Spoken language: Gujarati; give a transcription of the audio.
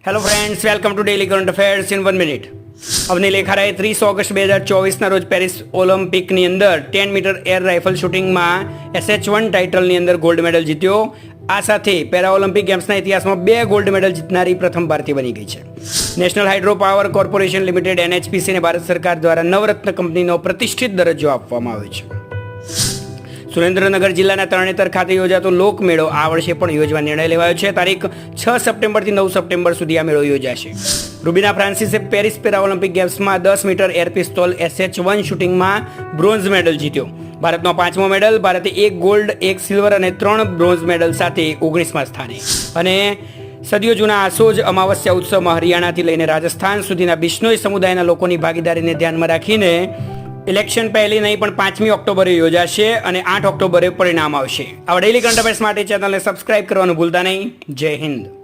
Hello friends, welcome to daily current affairs in 1 minute. Avani લેખારાએ 30 ઓગસ્ટ 2024ના રોજ પેરિસ ઓલિમ્પિકની અંદર 10 મીટર એર રાઇફલ શૂટિંગમાં SH1 ટાઇટલની અંદર ગોલ્ડ મેડલ જીત્યો. આ સાથે પેરા ઓલિમ્પિક ગેમ્સના ઇતિહાસમાં 2 ગોલ્ડ મેડલ જીતનારી પ્રથમ ભારતીય બની ગઈ છે. National hydro power corporation limited NHPCને ભારત સરકાર દ્વારા નવરત્ન કંપનીનો પ્રતિષ્ઠિત દરજ્જો આપવામાં આવ્યો છે. સુરેન્દ્રનગર જિલ્લાના તરણેતર ખાતે યોજાતો લોકમેળો આ વર્ષે પણ યોજવા નિર્ણય લેવાયો છે. તારીખ 6 સપ્ટેમ્બરથી 9 સપ્ટેમ્બર સુધી આ મેળો યોજાશે. રૂબીના ફ્રાન્સિસે પેરિસ પેરા ઓલિમ્પિક ગેમ્સમાં 10 મીટર એર પિસ્તોલ SH1 શૂટિંગમાં બ્રોન્ઝ મેડલ જીત્યો. ભારતનો 5મો મેડલ. ભારતે 1 ગોલ્ડ, 1 સિલ્વર અને 3 બ્રોન્ઝ મેડલ સાથે 19મા સ્થાને. અને સદીઓ જૂના આસોજ અમાવસ્યા ઉત્સવમાં હરિયાણાથી લઈને રાજસ્થાન સુધીના બિશ્નોઈ સમુદાયના લોકોની ભાગીદારીને ધ્યાનમાં રાખીને ઇલેક્શન પહેલી નહીં પણ 5મી ઓક્ટોબરે યોજાશે અને 8 ઓક્ટોબરે પરિણામ આવશે. આવા ડેલી કરંટ અફેર્સ માટે ચેનલને સબસ્ક્રાઇબ કરવાનું ભૂલતા નહીં. જય હિન્દ.